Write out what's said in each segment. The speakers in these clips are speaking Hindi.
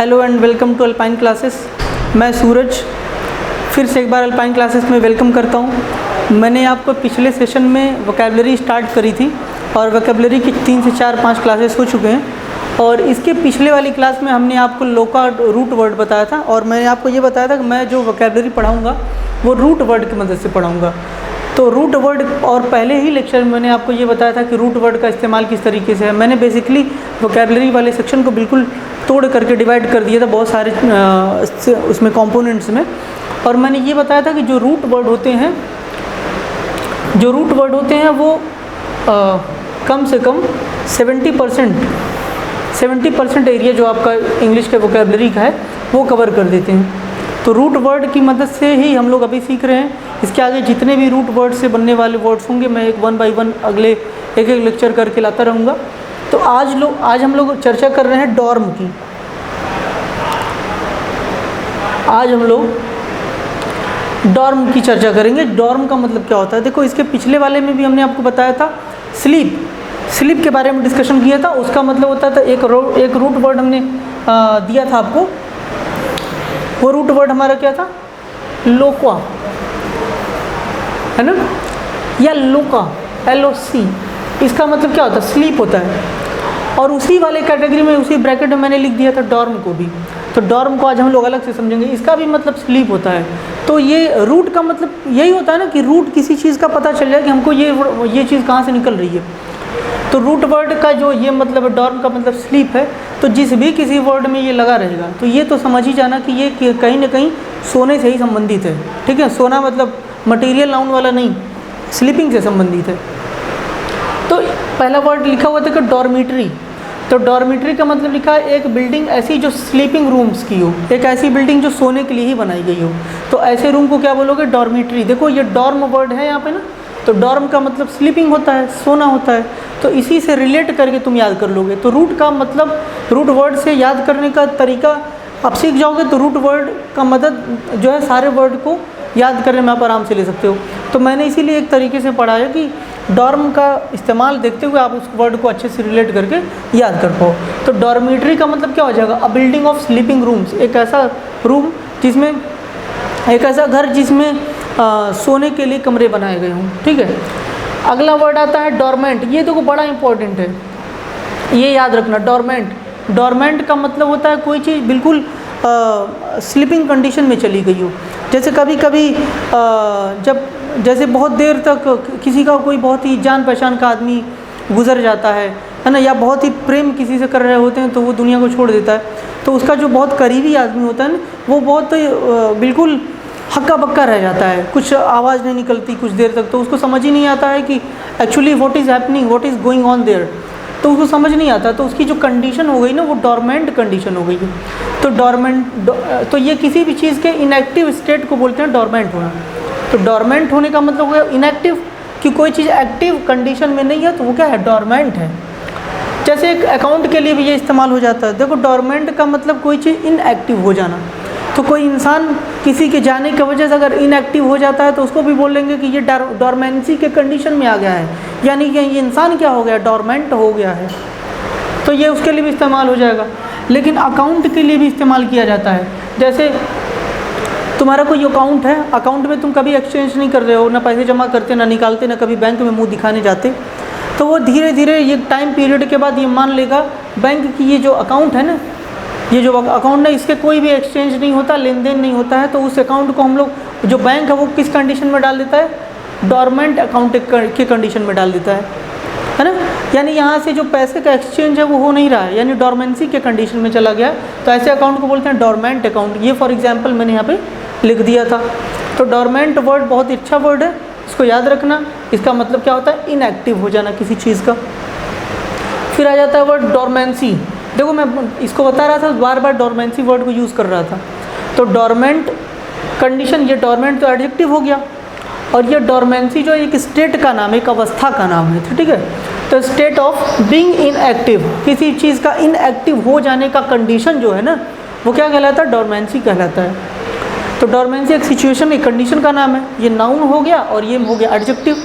Hello and welcome to Alpine classes. मैं सूरज फिर से एक बार अल्पाइन क्लासेस में वेलकम करता हूँ। मैंने आपको पिछले सेशन में वोकैबुलरी स्टार्ट करी थी और वोकैबुलरी की 3 से 4-5 क्लासेस हो चुके हैं और इसके पिछले वाली क्लास में हमने आपको लो का रूट वर्ड बताया था और मैंने आपको ये बताया था कि मैं जो वोकैबुलरी पढ़ाऊँगा वो रूट वर्ड की मदद से पढ़ाऊँगा। तो रूट वर्ड और पहले ही लेक्चर में मैंने आपको ये बताया था कि रूट वर्ड का इस्तेमाल किस तरीके से है। मैंने बेसिकली वोकैबुलरी वाले सेक्शन को बिल्कुल तोड़ करके डिवाइड कर दिया था बहुत सारे उसमें कंपोनेंट्स में, और मैंने ये बताया था कि जो रूट वर्ड होते हैं वो कम से कम 70% एरिया जो आपका इंग्लिश के वोकैबुलरी का है वो कवर कर देते हैं। तो रूट वर्ड की मदद से ही हम लोग अभी सीख रहे हैं। इसके आगे जितने भी रूट वर्ड से बनने वाले वर्ड्स होंगे मैं एक 1 बाय 1 अगले एक लेक्चर करके लाता रहूँगा। तो आज हम लोग चर्चा कर रहे हैं डॉर्म की। आज हम लोग डॉर्म की चर्चा करेंगे। डॉर्म का मतलब क्या होता है? देखो, इसके पिछले वाले में भी हमने आपको बताया था स्लीप के बारे में डिस्कशन किया था। उसका मतलब होता था एक रूट वर्ड हमने दिया था आपको। वो रूट वर्ड हमारा क्या था? लोक्वा, है ना, या लोका, LOC। इसका मतलब क्या होता है? स्लीप होता है। और उसी वाले कैटेगरी में उसी ब्रैकेट में मैंने लिख दिया था डॉर्म को भी। तो डॉर्म को आज हम लोग अलग से समझेंगे। इसका भी मतलब स्लीप होता है। तो ये रूट का मतलब यही होता है ना कि रूट किसी चीज़ का पता चल जाए कि हमको ये चीज़ कहाँ से निकल रही है। तो रूट वर्ड का जो ये मतलब है, डॉर्म का मतलब स्लीप है। तो जिस भी किसी वर्ड में ये लगा रहेगा तो ये तो समझ ही जाना कि ये कहीं ना कहीं सोने से ही संबंधित है। ठीक है, सोना मतलब मटेरियल नाउन वाला नहीं, स्लीपिंग से संबंधित है। तो पहला वर्ड लिखा हुआ था कि डॉर्मिटरी। तो डॉर्मिटरी का मतलब लिखा है एक बिल्डिंग ऐसी जो स्लीपिंग रूम्स की हो, एक ऐसी बिल्डिंग जो सोने के लिए ही बनाई गई हो। तो ऐसे रूम को क्या बोलोगे? डॉर्मिटरी। देखो ये डॉर्म वर्ड है यहाँ पे ना, तो डॉर्म का मतलब स्लीपिंग होता है, सोना होता है। तो इसी से रिलेट करके तुम याद कर लोगे। तो रूट का मतलब रूट वर्ड से याद करने का तरीका आप सीख जाओगे तो रूट वर्ड का मदद जो है सारे वर्ड को याद करने में आप आराम से ले सकते हो। तो मैंने इसीलिए एक तरीके से पढ़ाया कि डॉर्म का इस्तेमाल देखते हुए आप उस वर्ड को अच्छे से रिलेट करके याद कर पाओ। तो डॉर्मिटरी का मतलब क्या हो जाएगा? अ बिल्डिंग ऑफ स्लीपिंग रूम्स, एक ऐसा रूम जिसमें एक ऐसा घर जिसमें सोने के लिए कमरे बनाए गए हों। ठीक है, अगला वर्ड आता है डॉर्मेंट। ये देखो बड़ा इंपॉर्टेंट है, ये याद रखना। डॉर्मेंट का मतलब होता है कोई चीज़ बिल्कुल स्लीपिंग कंडीशन में चली गई हो। जैसे कभी कभी जैसे बहुत देर तक किसी का कोई बहुत ही जान पहचान का आदमी गुजर जाता है ना, या बहुत ही प्रेम किसी से कर रहे होते हैं तो वो दुनिया को छोड़ देता है। तो उसका जो बहुत करीबी आदमी होता है ना, वो बहुत बिल्कुल हक्का बक्का रह जाता है, कुछ आवाज़ नहीं निकलती कुछ देर तक। तो उसको समझ ही नहीं आता है कि actually what is happening, what is going on their. तो उसको समझ नहीं आता। तो उसकी जो कंडीशन हो गई ना, वो डॉर्मेंट कंडीशन हो गई है। तो तो ये किसी भी चीज़ के इनएक्टिव स्टेट को बोलते हैं डॉर्मेंट होना। तो डॉर्मेंट होने का मतलब हो गया इनएक्टिव, कि कोई चीज़ एक्टिव कंडीशन में नहीं है तो वो क्या है? डॉर्मेंट है। जैसे एक अकाउंट के लिए भी ये इस्तेमाल हो जाता है। देखो, डॉर्मेंट का मतलब कोई चीज़ इनएक्टिव हो जाना। तो कोई इंसान किसी के जाने की वजह से अगर इनएक्टिव हो जाता है तो उसको भी बोलेंगे कि ये डॉर्मेंसी के कंडीशन में आ गया है, यानी कि ये इंसान क्या हो गया? डॉर्मेंट हो गया है। तो ये उसके लिए भी इस्तेमाल हो जाएगा। लेकिन अकाउंट के लिए भी इस्तेमाल किया जाता है। जैसे तुम्हारा कोई अकाउंट है, अकाउंट में तुम कभी एक्सचेंज नहीं कर रहे हो, ना पैसे जमा करते, ना निकालते, ना कभी बैंक में मुँह दिखाने जाते। तो वो धीरे धीरे ये टाइम पीरियड के बाद ये मान लेगा बैंक की ये जो अकाउंट है ना, ये जो अकाउंट है, इसके कोई भी एक्सचेंज नहीं होता, लेन देन नहीं होता है। तो उस अकाउंट को हम लोग, जो बैंक है वो किस कंडीशन में डाल देता है? डॉर्मेंट अकाउंट के कंडीशन में डाल देता है ना। यानी यहाँ से जो पैसे का एक्सचेंज है वो हो नहीं रहा है, यानी डॉर्मेंसी के कंडीशन में चला गया। तो ऐसे अकाउंट को बोलते हैं डॉर्मेंट अकाउंट। ये फॉर एग्जाम्पल मैंने यहाँ पे लिख दिया था। तो डॉर्मेंट वर्ड बहुत अच्छा वर्ड है, इसको याद रखना। इसका मतलब क्या होता है? इनएक्टिव हो जाना किसी चीज़ का। फिर आ जाता है वर्ड डॉर्मेंसी। देखो, मैं इसको बता रहा था, बार बार डॉर्मेंसी वर्ड को यूज़ कर रहा था। तो डॉर्मेंट कंडीशन, ये डॉर्मेंट तो एडजेक्टिव हो गया, और ये डॉर्मेंसी जो एक स्टेट का नाम है, एक अवस्था का नाम है। ठीक है, तो स्टेट ऑफ बीइंग इनएक्टिव, किसी चीज़ का इनएक्टिव हो जाने का कंडीशन जो है ना, वो क्या कहलाता है? डॉर्मेंसी कहलाता है। तो डॉर्मेंसी एक सिचुएशन, एक कंडीशन का नाम है। ये नाउन हो गया और ये हो गया एडजेक्टिव।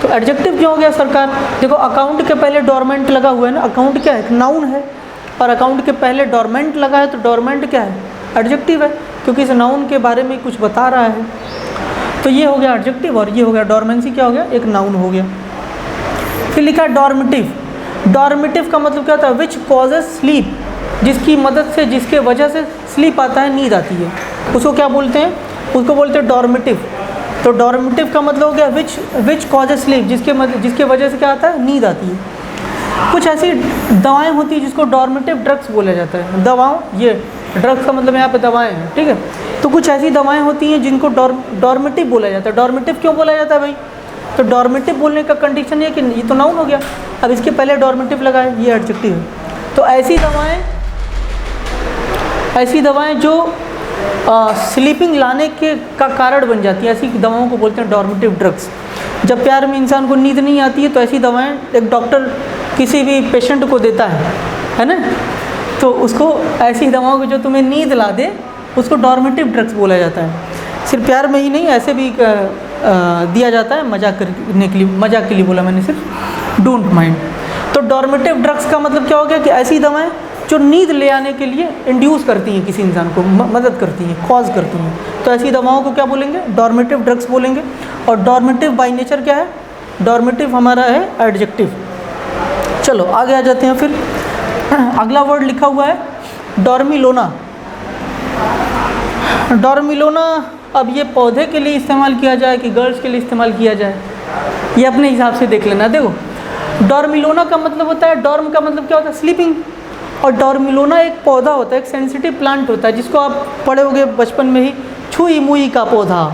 तो एडजेक्टिव क्यों हो गया सरकार? देखो, अकाउंट के पहले डॉर्मेंट लगा हुआ है ना। अकाउंट क्या है? नाउन है। और अकाउंट के पहले डोरमेंट लगा है तो डोरमेंट क्या है, एडजेक्टिव है, क्योंकि इस नाउन के बारे में कुछ बता रहा है। तो ये हो गया एडजेक्टिव और ये हो गया डोरमेंसी, क्या हो गया, एक नाउन हो गया। फिर लिखा है डॉर्मेटिव। डॉर्मेटिव का मतलब क्या होता है, विच कॉजेज स्लीप, जिसकी मदद से, जिसके वजह से स्लीप आता है, नींद आती है, उसको क्या बोलते हैं, उसको बोलते हैं डॉर्मेटिव। तो डॉर्मेटिव का मतलब हो गया विच कॉजेज स्लीप, जिसके वजह से क्या आता है, नींद आती है। कुछ ऐसी दवाएं होती हैं जिसको डॉर्मेटिव ड्रग्स बोला जाता है। दवाओं, ये ड्रग्स का मतलब यहाँ पे दवाएं हैं, ठीक है। तो कुछ ऐसी दवाएं होती हैं जिनको डॉर्मेटिव बोला जाता है। डॉर्मेटिव क्यों बोला जाता है भाई, तो डॉर्मेटिव बोलने का कंडीशन ये कि ये तो नाउन हो गया, अब इसके पहले डॉर्मेटिव लगा है, ये एडजेक्टिव है। तो ऐसी दवाएं जो स्लीपिंग लाने के का कारण बन जाती है, ऐसी दवाओं को बोलते हैं डॉर्मेटिव ड्रग्स। जब प्यार में इंसान को नींद नहीं आती है तो ऐसी दवाएं एक डॉक्टर किसी भी पेशेंट को देता है ना, तो उसको ऐसी दवाओं को जो तुम्हें नींद ला दे उसको डॉर्मेटिव ड्रग्स बोला जाता है। सिर्फ प्यार में ही नहीं, ऐसे भी दिया जाता है, मजाक के लिए बोला मैंने सिर्फ, डोंट माइंड। तो डॉर्मेटिव ड्रग्स का मतलब क्या हो गया कि ऐसी दवाएं जो नींद ले आने के लिए इंड्यूस करती हैं, किसी इंसान को मदद करती हैं, कॉज करती हैं, तो ऐसी दवाओं को क्या बोलेंगे, डॉर्मेटिव ड्रग्स बोलेंगे। और डॉर्मेटिव बाय नेचर क्या है, डॉर्मेटिव हमारा है एडजेक्टिव। चलो आगे आ जाते हैं। फिर अगला वर्ड लिखा हुआ है डॉर्मिलोना। डॉर्मिलोना, अब ये पौधे के लिए इस्तेमाल किया जाए कि गर्ल्स के लिए इस्तेमाल किया जाए, ये अपने हिसाब से देख लेना। देखो डॉर्मिलोना का मतलब होता है, डॉर्म का मतलब क्या होता है, स्लीपिंग, और डॉर्मिलोना एक पौधा होता है, एक सेंसिटिव प्लांट होता है, जिसको आप पढ़े होगे बचपन में ही, छुई मुई का पौधा,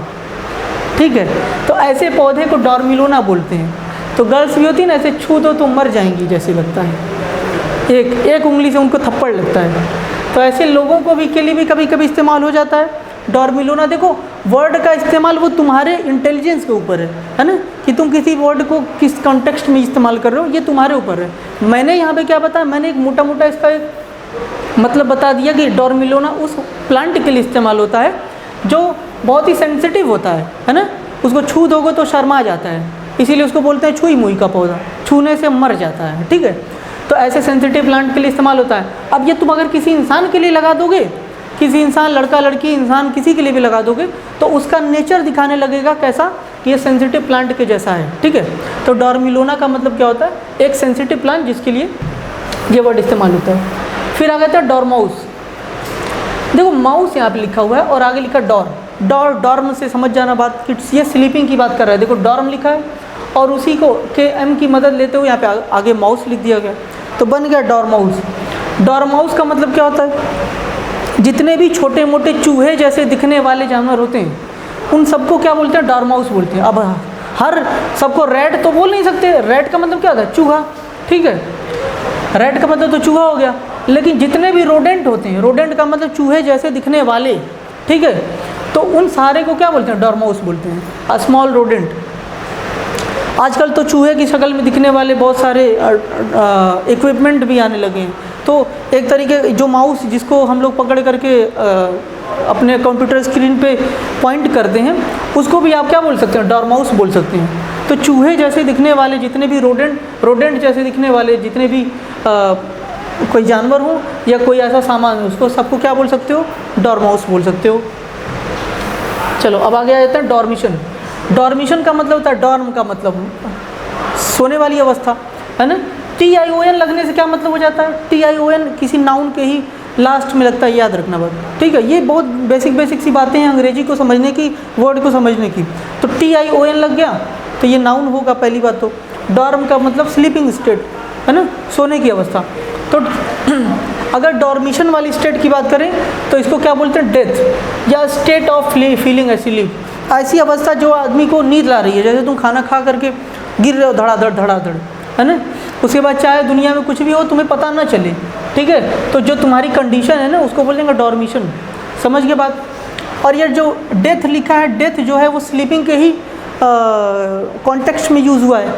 ठीक है। तो ऐसे पौधे को डॉर्मिलोना बोलते हैं। तो गर्ल्स भी होती है ना, ऐसे छू दो तो मर जाएंगी जैसे लगता है, एक उंगली से उनको थप्पड़ लगता है। तो ऐसे लोगों को भी के लिए भी कभी कभी इस्तेमाल हो जाता है डॉर्मिलोना। देखो वर्ड का इस्तेमाल वो तुम्हारे इंटेलिजेंस के ऊपर है ना, कि तुम किसी वर्ड को किस कॉन्टेक्स्ट में इस्तेमाल कर रहे हो, ये तुम्हारे ऊपर है। मैंने यहाँ पे क्या बताया, मैंने एक मोटा मोटा इसका एक मतलब बता दिया कि डॉर्मिलोना उस प्लांट के लिए इस्तेमाल होता है जो बहुत ही सेंसिटिव होता है ना, उसको छू दोगे तो शर्मा जाता है, इसीलिए उसको बोलते हैं छुई मुई का पौधा, छूने से मर जाता है, ठीक है। तो ऐसे सेंसिटिव प्लांट के लिए इस्तेमाल होता है। अब ये तुम अगर किसी इंसान के लिए लगा दोगे, किसी इंसान, लड़का लड़की इंसान किसी के लिए भी लगा दोगे, तो उसका नेचर दिखाने लगेगा कैसा, कि ये सेंसिटिव प्लांट के जैसा है, ठीक है। तो डॉर्मिलोना का मतलब क्या होता है, एक सेंसिटिव प्लांट जिसके लिए ये वर्ड इस्तेमाल होता है। फिर आ गया था डॉर्माउस। देखो माउस यहाँ पे लिखा हुआ है और आगे लिखा डॉर्म से समझ जाना बात कि ये स्लीपिंग की बात कर रहा है। देखो डॉर्म लिखा है और उसी को के एम की मदद लेते हुए यहाँ पे आगे माउस लिख दिया गया, तो बन गया डॉर्माउस। डॉर्माउस का मतलब क्या होता है, जितने भी छोटे मोटे चूहे जैसे दिखने वाले जानवर होते हैं उन सबको क्या बोलते हैं, डॉर्माउस बोलते हैं। अब हर सबको रैट तो बोल नहीं सकते, रैट का मतलब क्या होता है, चूहा, ठीक है, रैट का मतलब तो चूहा हो गया। लेकिन जितने भी रोडेंट होते हैं, रोडेंट का मतलब चूहे जैसे दिखने वाले, ठीक है, तो उन सारे को क्या बोलते हैं, डॉर्माउस बोलते हैं, अ स्मॉल रोडेंट। आजकल तो चूहे की शक्ल में दिखने वाले बहुत सारे इक्विपमेंट भी आने लगे हैं। तो एक तरीके जो माउस जिसको हम लोग पकड़ करके अपने कंप्यूटर स्क्रीन पे पॉइंट करते हैं, उसको भी आप क्या बोल सकते हैं, डॉर्माउस बोल सकते हैं। तो चूहे जैसे दिखने वाले जितने भी रोडेंट जैसे दिखने वाले जितने भी कोई जानवर हो या कोई ऐसा सामान हो, उसको सबको क्या बोल सकते हो, डॉर्माउस बोल सकते हो। चलो अब आगे आ जाता है डॉर्मिशन। डॉर्मिशन का मतलब होता है, डॉर्म का मतलब सोने वाली अवस्था, है ना। TION लगने से क्या मतलब हो जाता है, TION किसी नाउन के ही लास्ट में लगता है, याद रखना बात, ठीक है। ये बहुत बेसिक सी बातें हैं अंग्रेजी को समझने की, वर्ड को समझने की। तो TION लग गया तो ये नाउन होगा पहली बात। तो डॉर्म का मतलब स्लीपिंग स्टेट, है ना, सोने की अवस्था। तो अगर डॉर्मिशन वाली स्टेट की बात करें तो इसको क्या बोलते हैं, डेथ या स्टेट ऑफ फीलिंग स्लीप। ऐसी अवस्था जो आदमी को नींद ला रही है, जैसे तुम खाना खा करके गिर रहे हो धड़ाधड़, है ना, उसके बाद चाहे दुनिया में कुछ भी हो तुम्हें पता ना चले, ठीक है। तो जो तुम्हारी कंडीशन है ना उसको बोलेंगे डॉर्मिशन, समझ गए बात। और ये जो डेथ लिखा है, डेथ जो है वो स्लीपिंग के ही कॉन्टेक्स्ट में यूज़ हुआ है,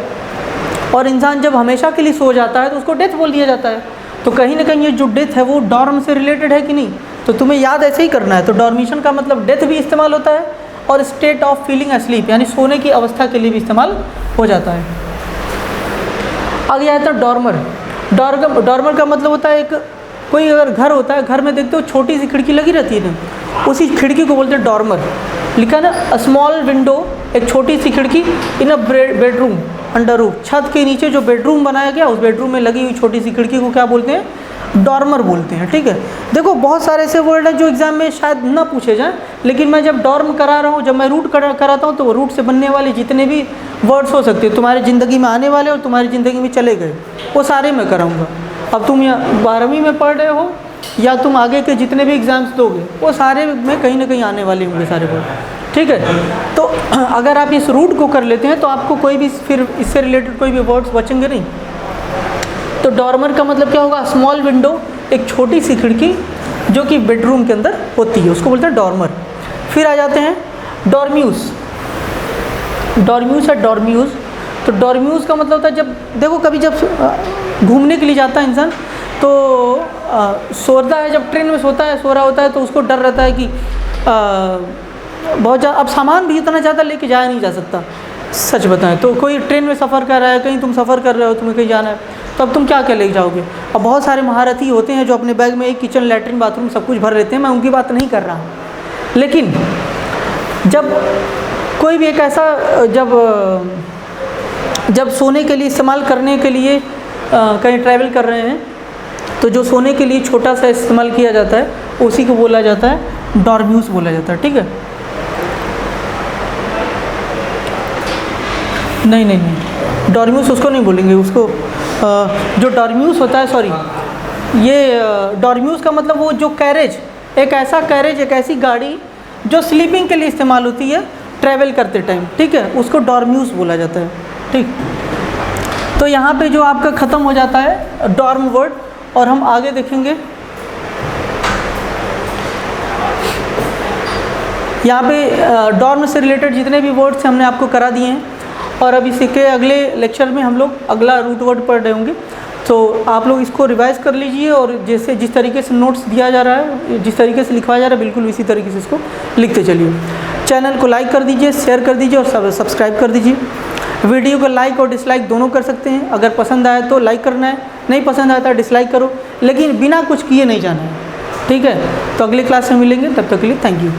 और इंसान जब हमेशा के लिए सो जाता है तो उसको डेथ बोल दिया जाता है। तो कहीं ना कहीं ये जो डेथ है वो डॉर्म से रिलेटेड है कि नहीं, तो तुम्हें याद ऐसे ही करना है। तो डॉर्मिशन का मतलब डेथ भी इस्तेमाल होता है और स्टेट ऑफ फीलिंग स्लीप यानी सोने की अवस्था के लिए भी इस्तेमाल हो जाता है। आगे आता है डॉर्मर। डॉर्मर का मतलब होता है एक कोई अगर घर होता है, घर में देखते हो छोटी सी खिड़की लगी रहती है ना, उसी खिड़की को बोलते हैं डॉर्मर। लिखा है ना, अ स्मॉल विंडो, एक छोटी सी खिड़की इन अ बेडरूम अंडर रूफ। छत के नीचे जो बेडरूम बनाया गया, उस बेडरूम में लगी हुई छोटी सी खिड़की को क्या बोलते हैं? डॉर्मर बोलते हैं। ठीक है, देखो बहुत सारे ऐसे वर्ड हैं जो एग्जाम में शायद ना पूछे जाएं, लेकिन मैं जब डॉर्म करा रहा हूँ, जब मैं रूट कराता हूँ, तो वो रूट से बनने वाले जितने भी वर्ड्स हो सकते हैं तुम्हारी ज़िंदगी में आने वाले और तुम्हारी ज़िंदगी में चले गए, वो सारे मैं कराऊँगा। अब तुम या 12वीं में पढ़ रहे हो या तुम आगे के जितने भी एग्ज़ाम्स दोगे, वो सारे में कहीं ना कहीं आने वाले होंगे सारे वर्ड। ठीक है, तो अगर आप इस रूट को कर लेते हैं तो आपको कोई भी फिर इससे रिलेटेड कोई भी वर्ड्स बचेंगे नहीं। तो डॉर्मर का मतलब क्या होगा? स्मॉल विंडो, एक छोटी सी खिड़की जो कि बेडरूम के अंदर होती है, उसको बोलते हैं डॉर्मर। फिर आ जाते हैं डॉर्म्यूस। डॉर्म्यूस है डॉर्म्यूस। तो डॉर्म्यूस का मतलब होता है, जब देखो कभी जब घूमने के लिए जाता है इंसान तो सोता है, जब ट्रेन में सो रहा होता है तो उसको डर रहता है कि बहुत ज़्यादा, अब सामान भी इतना ज़्यादा लेके जाया नहीं जा सकता। सच बताएं तो कोई ट्रेन में सफ़र कर रहा है, कहीं तुम सफ़र कर रहे हो, तुम्हें कहीं जाना है, तो अब तुम क्या क्या लेके जाओगे? अब बहुत सारे महारथी होते हैं जो अपने बैग में एक किचन, लैट्रिन, बाथरूम सब कुछ भर लेते हैं, मैं उनकी बात नहीं कर रहा। लेकिन जब कोई भी एक ऐसा जब सोने के लिए इस्तेमाल करने के लिए कहीं ट्रैवल कर रहे हैं, तो जो सोने के लिए छोटा सा इस्तेमाल किया जाता है, उसी को बोला जाता है डॉर्म्यूस बोला जाता है। ठीक है, नहीं, डॉर्म्यूस उसको नहीं बोलेंगे, उसको जो डॉर्म्यूस होता है, सॉरी, ये डॉर्म्यूस का मतलब वो जो कैरेज, एक ऐसा कैरेज, एक ऐसी गाड़ी जो स्लीपिंग के लिए इस्तेमाल होती है ट्रैवल करते टाइम। ठीक है, उसको डॉर्म्यूस बोला जाता है। ठीक, तो यहाँ पे जो आपका ख़त्म हो जाता है डॉर्म वर्ड, और हम आगे देखेंगे। यहाँ पे डॉर्म से रिलेटेड जितने भी वर्ड्स हमने आपको करा दिए हैं, और अब इसी के अगले लेक्चर में हम लोग अगला रूट वर्ड पढ़ रहे होंगे। तो आप लोग इसको रिवाइज कर लीजिए, और जैसे जिस तरीके से नोट्स दिया जा रहा है, जिस तरीके से लिखवाया जा रहा है, बिल्कुल इसी तरीके से इसको लिखते चलिए। चैनल को लाइक कर दीजिए, शेयर कर दीजिए और सब्सक्राइब कर दीजिए। वीडियो को लाइक और डिसलाइक दोनों कर सकते हैं। अगर पसंद आए तो लाइक करना है, नहीं पसंद आया तो डिसलाइक करो, लेकिन बिना कुछ किए नहीं जाना है। ठीक है, तो अगली क्लास में मिलेंगे, तब तक के लिए थैंक यू।